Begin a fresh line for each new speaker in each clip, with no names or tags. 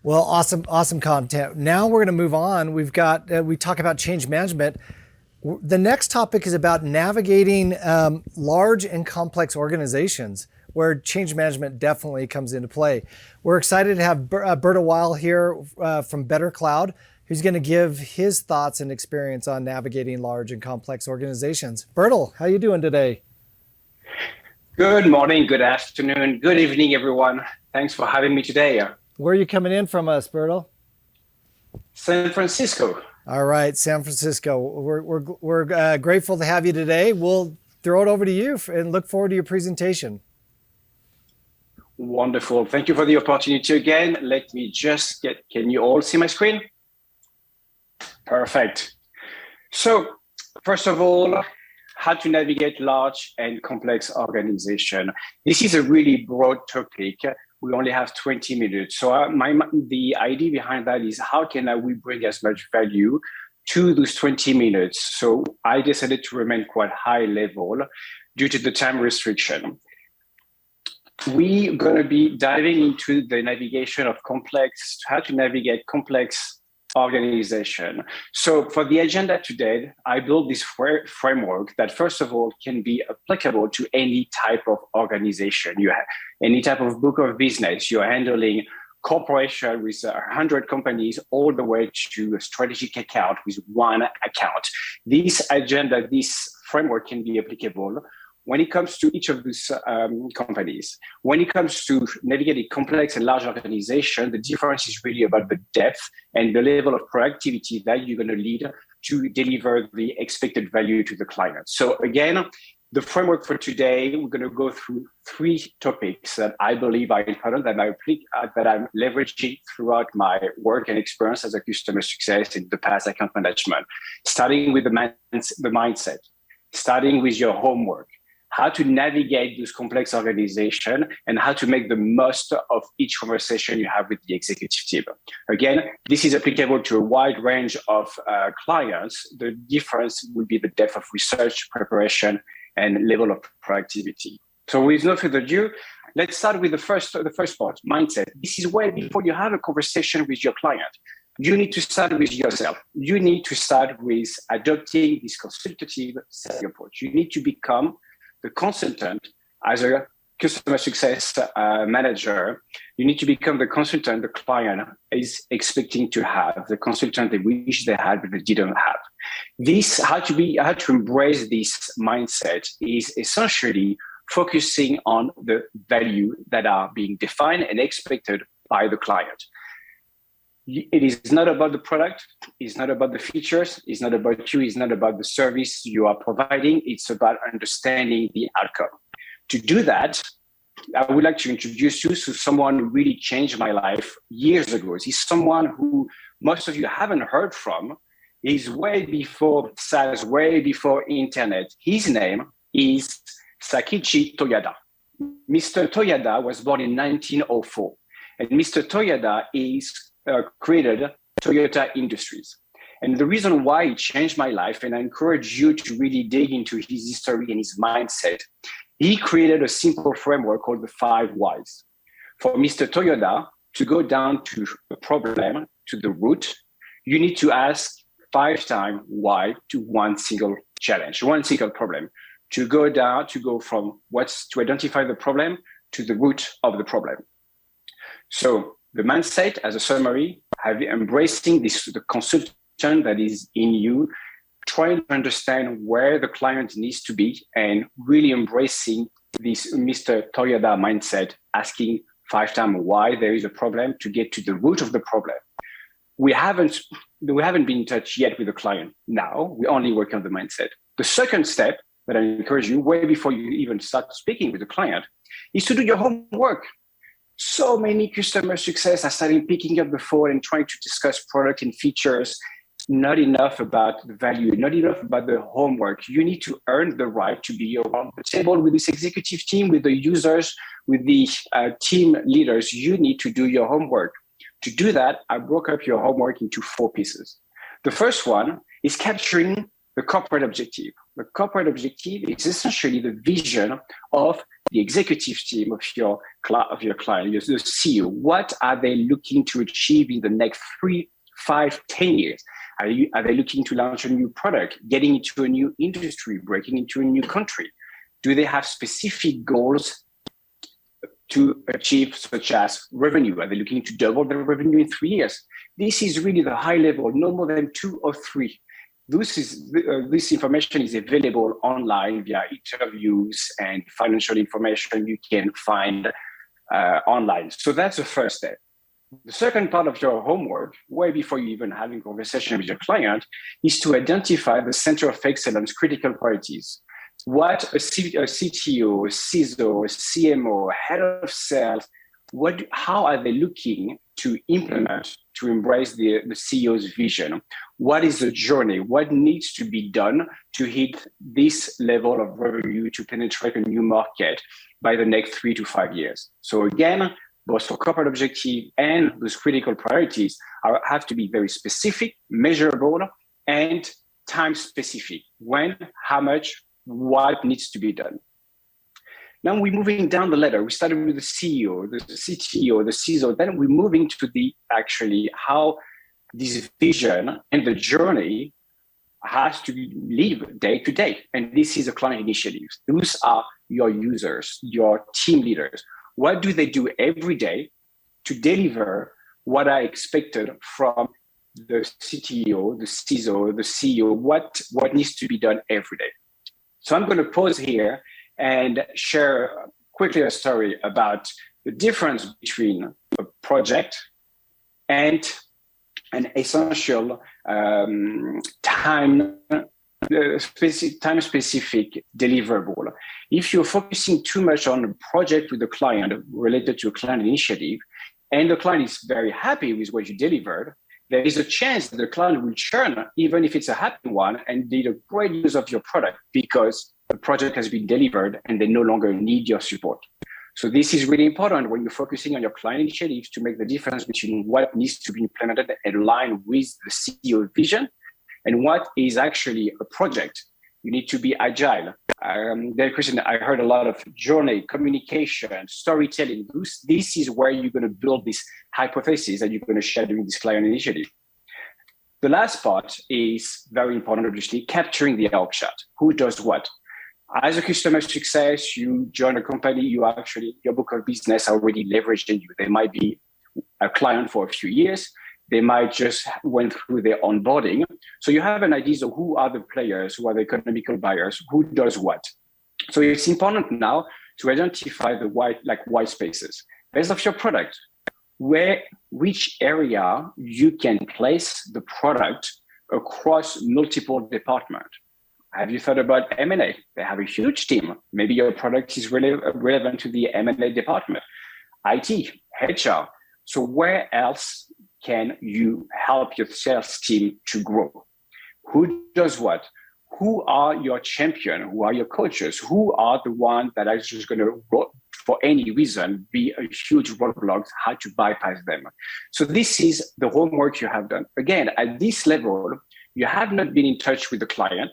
Well, awesome content. Now we're going to move on. We talk about change management. The next topic is about navigating large and complex organizations where change management definitely comes into play. We're excited to have Bertil Weil here from Better Cloud, who's going to give his thoughts and experience on navigating large and complex organizations. Bertil, how you doing today?
Good morning, good afternoon, good evening, everyone. Thanks for having me today.
Where are you coming in from us, Bertil?
San Francisco.
All right, San Francisco. We're grateful to have you today. We'll throw it over to you and look forward to your presentation.
Wonderful. Thank you for the opportunity again. Let me just can you all see my screen? Perfect. So, first of all, how to navigate large and complex organization. This is a really broad topic. We only have 20 minutes. So the idea behind that is how can we bring as much value to those 20 minutes? So I decided to remain quite high level due to the time restriction. We're going to be diving into the navigation of how to navigate complex organization. So for the agenda today, I built this framework that first of all can be applicable to any type of organization. You have any type of book of business. You're handling corporation with 100 companies all the way to a strategic account with one account. This framework can be applicable when it comes to each of these companies. When it comes to navigating complex and large organization, the difference is really about the depth and the level of productivity that you're going to lead to deliver the expected value to the client. So again, the framework for today, we're going to go through three topics that I believe are important, that I'm leveraging throughout my work and experience as a customer success in the past account management, starting with the mindset, starting with your homework, how to navigate those complex organizations, and how to make the most of each conversation you have with the executive team. Again, this is applicable to a wide range of clients. The difference will be the depth of research, preparation, and level of productivity. So with no further ado, let's start with the first part, mindset. This is where before you have a conversation with your client, you need to start with yourself. You need to start with adopting this consultative selling approach. You need to become the consultant as a customer success manager. You need to become the consultant the client is expecting to have, the consultant they wish they had but they didn't have. How to embrace this mindset is essentially focusing on the value that are being defined and expected by the client. It is not about the product, it's not about the features, it's not about you, it's not about the service you are providing, it's about understanding the outcome. To do that, I would like to introduce you to someone who really changed my life years ago. He's someone who most of you haven't heard from. He's way before SaaS, way before internet. His name is Sakichi Toyada. Mr. Toyada was born in 1904, and Mr. Toyada created Toyota Industries. And the reason why it changed my life, and I encourage you to really dig into his history and his mindset, he created a simple framework called the 5 whys. For Mr. Toyota to go down to the problem, to the root, you need to ask 5 times why to one single challenge, one single problem. To go from to identify the problem to the root of the problem. So the mindset, as a summary, embracing the consultant that is in you, trying to understand where the client needs to be, and really embracing this Mr. Toyada mindset, asking 5 times why there is a problem to get to the root of the problem. We haven't been in touch yet with the client. Now we only work on the mindset. The second step that I encourage you, way before you even start speaking with the client, is to do your homework. So many customer success are starting picking up the phone and trying to discuss product and features, not enough about the value, not enough about the homework. You need to earn the right to be around the table with this executive team, with the users, with the team leaders. You need to do your homework. To do that, I broke up your homework into 4 pieces. The first one is capturing the corporate objective. The corporate objective is essentially the vision of the executive team of your client, the CEO. What are they looking to achieve in the next 3, 5, 10 years? Are they looking to launch a new product, getting into a new industry, breaking into a new country? Do they have specific goals to achieve, such as revenue? Are they looking to double their revenue in 3 years? This is really the high level, no more than 2 or 3. This information is available online via interviews and financial information you can find online. So that's the first step. The second part of your homework, way before you even having conversation with your client, is to identify the center of excellence critical priorities. What a CTO, a CISO, a CMO, head of sales, how are they looking to implement, to embrace the CEO's vision? What is the journey? What needs to be done to hit this level of revenue, to penetrate a new market by the next 3 to 5 years? So again, both for corporate objective and those critical priorities have to be very specific, measurable, and time specific. When, how much, what needs to be done. Now we're moving down the ladder. We started with the CEO, the CTO, the CISO. Then we're moving to how this vision and the journey has to live day to day. And this is a client initiative. Those are your users, your team leaders. What do they do every day to deliver what I expected from the CTO, the CISO, the CEO? What needs to be done every day? So I'm going to pause here and share quickly a story about the difference between a project and an essential time-specific deliverable. If you're focusing too much on a project with the client related to a client initiative, and the client is very happy with what you delivered, there is a chance that the client will churn, even if it's a happy one, and did a great use of your product because the project has been delivered and they no longer need your support. So this is really important when you're focusing on your client initiatives to make the difference between what needs to be implemented and aligned with the CEO vision and what is actually a project. You need to be agile. Christian, I heard a lot of journey, communication, storytelling. This is where you're going to build this hypothesis that you're going to share during this client initiative. The last part is very important, obviously, capturing the org chart. Who does what? As a customer success, you join a company, your book of business already leveraging you. They might be a client for a few years. They might just went through their onboarding. So you have an idea of who are the players, who are the economical buyers, who does what. So it's important now to identify the white spaces based off your product, which area you can place the product across multiple departments. Have you thought about M&A? They have a huge team. Maybe your product is really relevant to the M&A department. IT, HR. So where else can you help your sales team to grow? Who does what? Who are your champion? Who are your coaches? Who are the ones that are just going to, for any reason, be a huge roadblock, how to bypass them? So this is the homework you have done. Again, at this level, you have not been in touch with the client.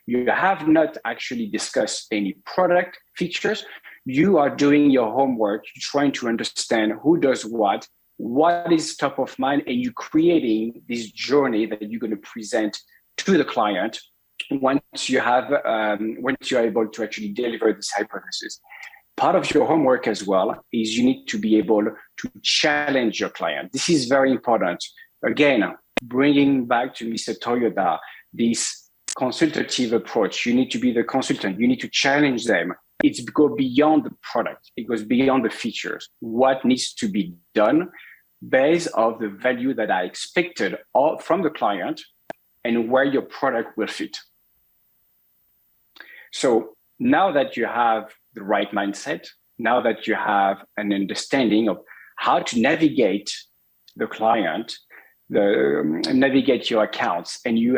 You have not actually discussed any product features. You are doing your homework. You're trying to understand who does what is top of mind, and you're creating this journey that you're going to present to the client once you're able to actually deliver this hypothesis. Part of your homework as well is you need to be able to challenge your client. This is very important. Again, bringing back to Mr. Toyoda, this consultative approach. You need to be the consultant. You need to challenge them. It goes beyond the product. It goes beyond the features. What needs to be done based on the value that I expected from the client and where your product will fit. So now that you have the right mindset, now that you have an understanding of how to navigate the client, navigate your accounts, and you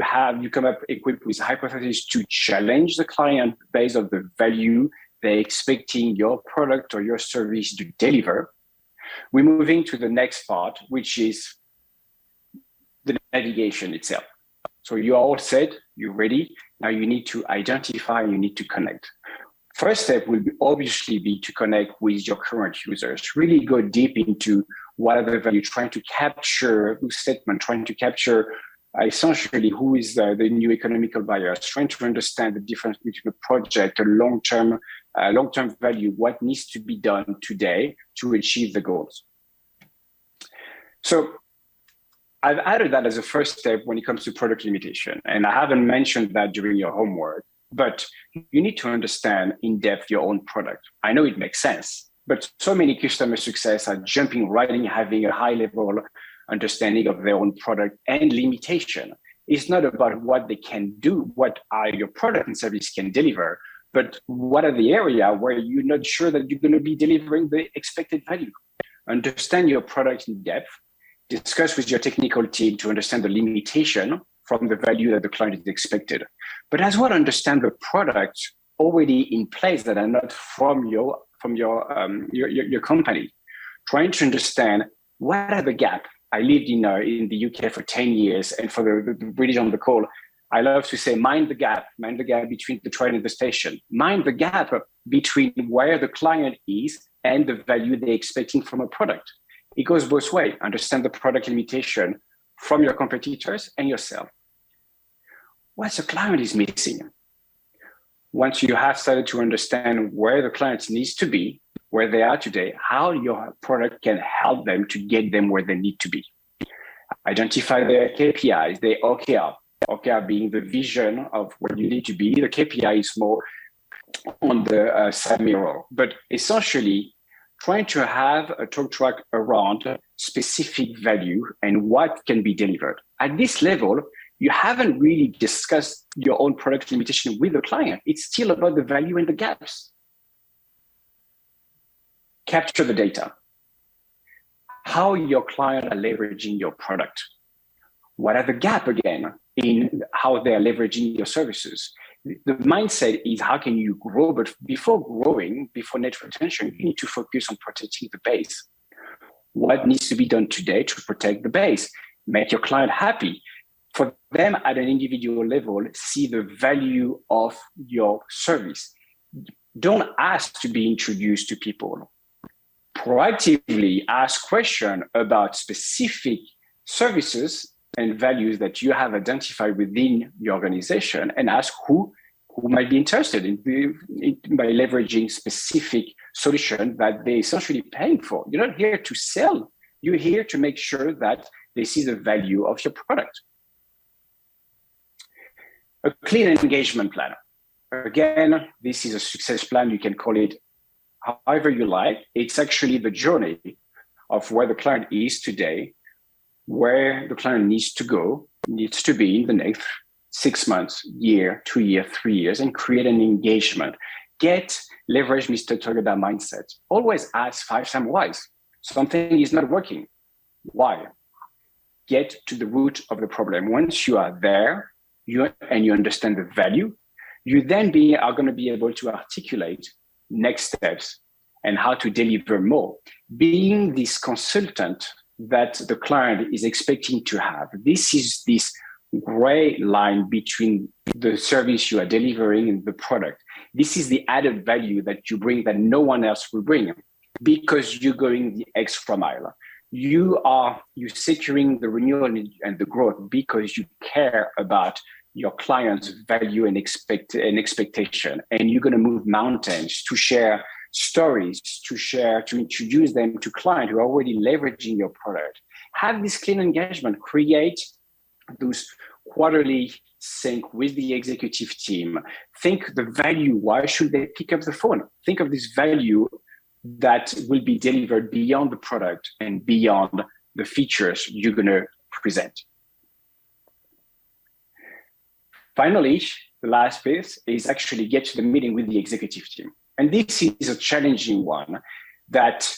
come up equipped with hypotheses to challenge the client based on the value they're expecting your product or your service to deliver, we're moving to the next part, which is the navigation itself. So you're all set, you're ready. Now you need to identify, you need to connect. First step will obviously be to connect with your current users, really go deep into whatever you're trying to capture, whose statement, trying to capture essentially who is the new economical buyers, trying to understand the difference between a project, a long-term value, what needs to be done today to achieve the goals. So I've added that as a first step when it comes to product limitation. And I haven't mentioned that during your homework, but you need to understand in depth your own product. I know it makes sense, but so many customer success are jumping right in, having a high level understanding of their own product and limitation. It's not about what they can do, what your product and service can deliver, but what are the area where you're not sure that you're going to be delivering the expected value. Understand your product in depth, discuss with your technical team to understand the limitation from the value that the client is expected. But as well, understand the product already in place that are not from your company. Trying to understand what are the gaps. I lived in the UK for 10 years, and for the British on the call, I love to say, mind the gap between the train and the station. Mind the gap between where the client is and the value they're expecting from a product. It goes both ways. Understand the product limitation from your competitors and yourself. What the client is missing. Once you have started to understand where the client needs to be, where they are today, how your product can help them to get them where they need to be. Identify their KPIs, their OKR. OKR being the vision of where you need to be. The KPI is more on the side mirror, but essentially trying to have a talk track around specific value and what can be delivered. At this level, you haven't really discussed your own product limitation with the client. It's still about the value and the gaps. Capture the data. How your client are leveraging your product. What are the gaps again in how they are leveraging your services? The mindset is how can you grow, but before growing, before net retention, you need to focus on protecting the base. What needs to be done today to protect the base? Make your client happy. For them at an individual level, see the value of your service. Don't ask to be introduced to people. Proactively ask questions about specific services and values that you have identified within your organization, and ask who might be interested by leveraging specific solution that they're essentially paying for. You're not here to sell. You're here to make sure that they see the value of your product. A clear engagement plan. Again, this is a success plan. You can call it however you like. It's actually the journey of where the client is today, where the client needs to be in the next 6 months, year, 2 years, 3 years, and create an engagement. Leverage Mr. Toyoda mindset. Always ask 5 times why. Something is not working. Why? Get to the root of the problem. Once you are there, you understand the value, you then are going to be able to articulate next steps and how to deliver more. Being this consultant that the client is expecting to have. This is this gray line between the service you are delivering and the product. This is the added value that you bring that no one else will bring, because you're going the extra mile. You're securing the renewal and the growth because you care about your client's value and expectation, and you're going to move mountains to share stories, to introduce them to clients who are already leveraging your product. Have this clean engagement, create those quarterly sync with the executive team. Think the value, why should they pick up the phone? Think of this value that will be delivered beyond the product and beyond the features you're going to present. Finally, the last piece is actually get to the meeting with the executive team. And this is a challenging one that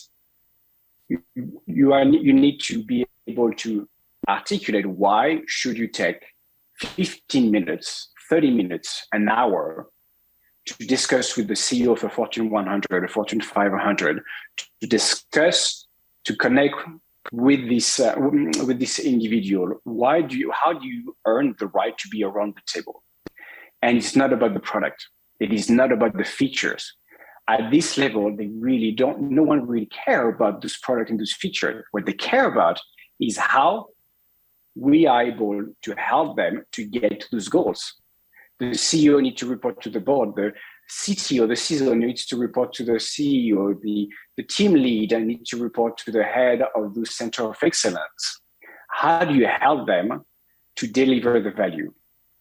you need to be able to articulate why should you take 15 minutes, 30 minutes, an hour to discuss with the CEO of a Fortune 100, a Fortune 500, to discuss, to connect with this individual. How do you earn the right to be around the table? And it's not about the product. It is not about the features. At this level, no one really care about this product and this feature. What they care about is how we are able to help them to get to those goals. The CEO needs to report to the board. The CTO, the CISO needs to report to the CEO. The team lead needs to report to the head of the center of excellence. How do you help them to deliver the value?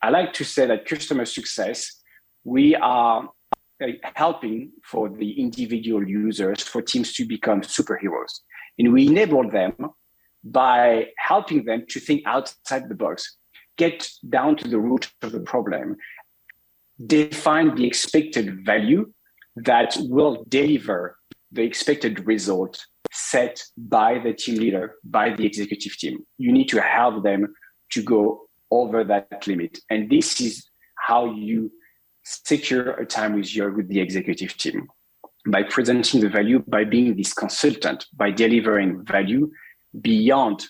I like to say that customer success, we are helping for the individual users, for teams to become superheroes. And we enable them by helping them to think outside the box, get down to the root of the problem, define the expected value that will deliver the expected result set by the team leader, by the executive team. You need to help them to go over that limit. And this is how you secure a time with the executive team, by presenting the value, by being this consultant, by delivering value beyond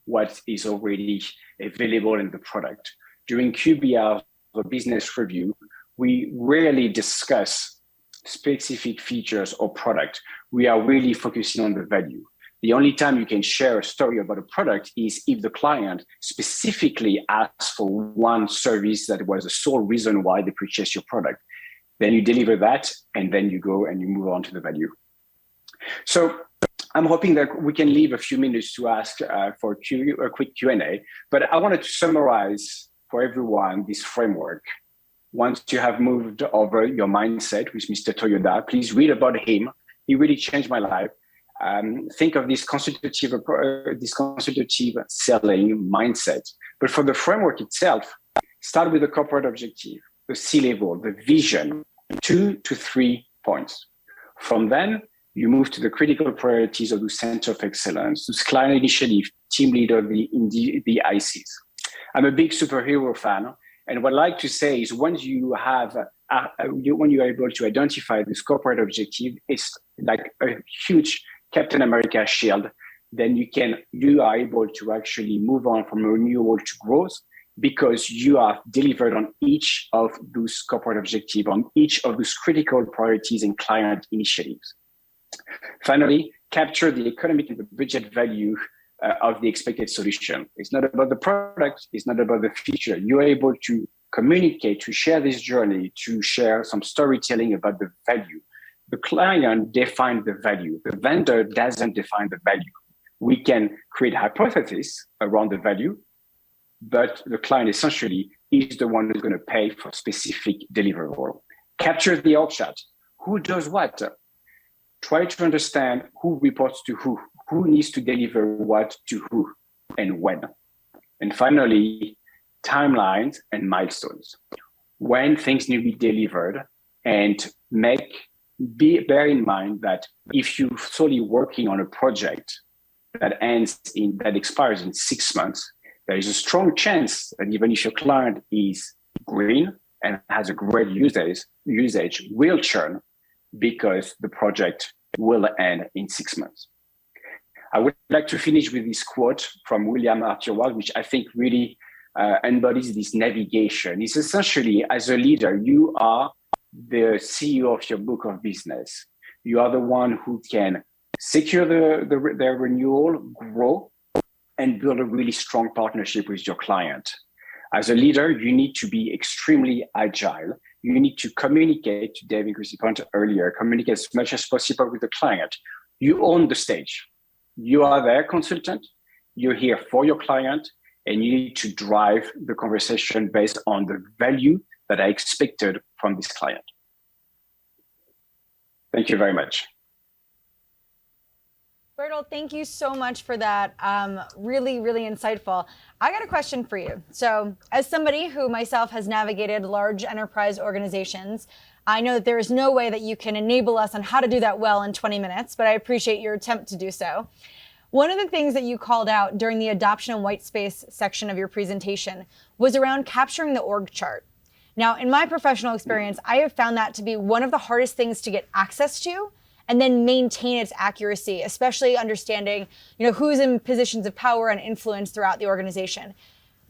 what is already available in the product. During QBR, the business review, we rarely discuss specific features or product. We are really focusing on the value. The only time you can share a story about a product is if the client specifically asks for one service that was the sole reason why they purchased your product. Then you deliver that, and then you go and you move on to the value. So I'm hoping that we can leave a few minutes to ask for a quick Q&A, but I wanted to summarize for everyone this framework. Once you have moved over your mindset with Mr. Toyoda, please read about him. He really changed my life. Think of this consultative selling mindset. But for the framework itself, start with the corporate objective, the C-level, the vision, 2 to 3 points. From then, you move to the critical priorities of the center of excellence, the client initiative, team leader, the ICs. I'm a big superhero fan. And what I like to say is once you have, when you are able to identify this corporate objective, it's like a huge Captain America shield, then you are able to actually move on from renewal to growth because you have delivered on each of those corporate objectives, on each of those critical priorities and client initiatives. Finally, capture the economic and the budget value of the expected solution. It's not about the product, it's not about the feature. You're able to communicate, to share this journey, to share some storytelling about the value. The client defines the value. The vendor doesn't define the value. We can create hypotheses around the value, but the client essentially is the one who's going to pay for specific deliverable. Capture the org chart. Who does what? Try to understand who reports to who needs to deliver what to who, and when. And finally, timelines and milestones. When things need to be delivered, and bear in mind that if you're solely working on a project that expires in 6 months, there is a strong chance that even if your client is green and has a great usage will churn because the project will end in 6 months. I would like to finish with this quote from William Arthur Weil, which I think really embodies this navigation. It's essentially, as a leader, you are the CEO of your book of business. You are the one who can secure their renewal, grow, and build a really strong partnership with your client. As a leader, you need to be extremely agile. You need to communicate, to David Christie's point earlier, communicate as much as possible with the client. You own the stage. You are their consultant. You're here for your client, and you need to drive the conversation based on the value that I expected from this client. Thank you very much.
Bertil, thank you so much for that. Really, really insightful. I got a question for you. So as somebody who myself has navigated large enterprise organizations, I know that there is no way that you can enable us on how to do that well in 20 minutes, but I appreciate your attempt to do so. One of the things that you called out during the adoption and white space section of your presentation was around capturing the org chart. Now, in my professional experience, I have found that to be one of the hardest things to get access to and then maintain its accuracy, especially understanding, who's in positions of power and influence throughout the organization.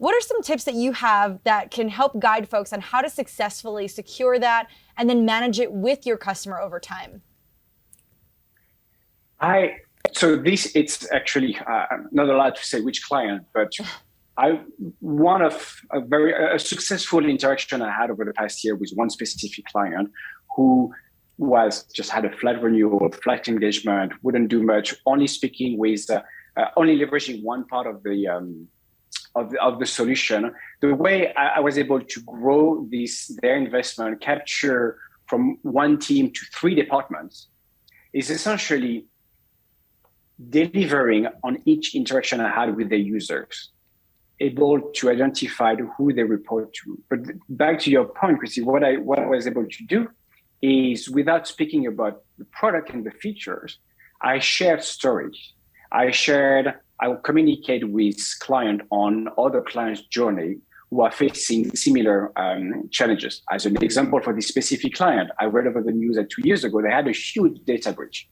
What are some tips that you have that can help guide folks on how to successfully secure that and then manage it with your customer over time?
It's actually I'm not allowed to say which client, but one of a successful interaction I had over the past year with one specific client who was just had a flat renewal, flat engagement, wouldn't do much, only speaking with, only leveraging one part of the solution. The way I was able to grow their investment, capture from one team to 3 departments, is essentially delivering on each interaction I had with the users, able to identify who they report to. But back to your point, Christy, what I was able to do is, without speaking about the product and the features, I shared stories. I will communicate with client on other clients' journey who are facing similar challenges. As an example, for this specific client, I read over the news that 2 years ago, they had a huge data breach.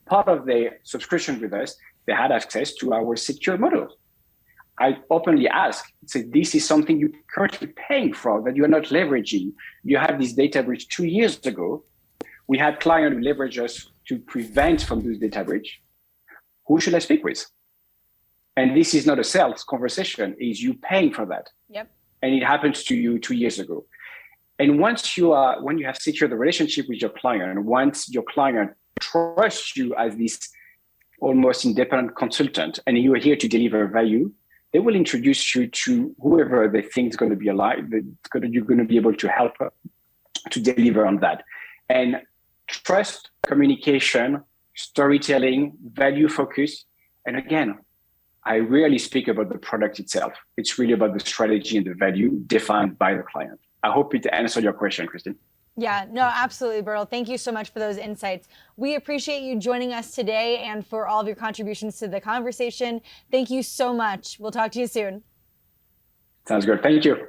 Part of their subscription with us, they had access to our secure models. I openly ask, say, this is something you're currently paying for that you're not leveraging. You had this data breach 2 years ago. We had clients who leverage us to prevent from this data breach. Who should I speak with? And this is not a sales conversation, is you paying for that.
Yep.
And it happens to you 2 years ago. And when you have secured the relationship with your client, and once your client trusts you as this almost independent consultant, and you're here to deliver value, they will introduce you to whoever they think is going to be alive, you're going to be able to help to deliver on that. And trust, communication, storytelling, value focus. And again, I rarely speak about the product itself. It's really about the strategy and the value defined by the client. I hope it answered your question, Christine.
Yeah, no, absolutely, Bertil. Thank you so much for those insights. We appreciate you joining us today and for all of your contributions to the conversation. Thank you so much. We'll talk to you soon.
Sounds good. Thank you.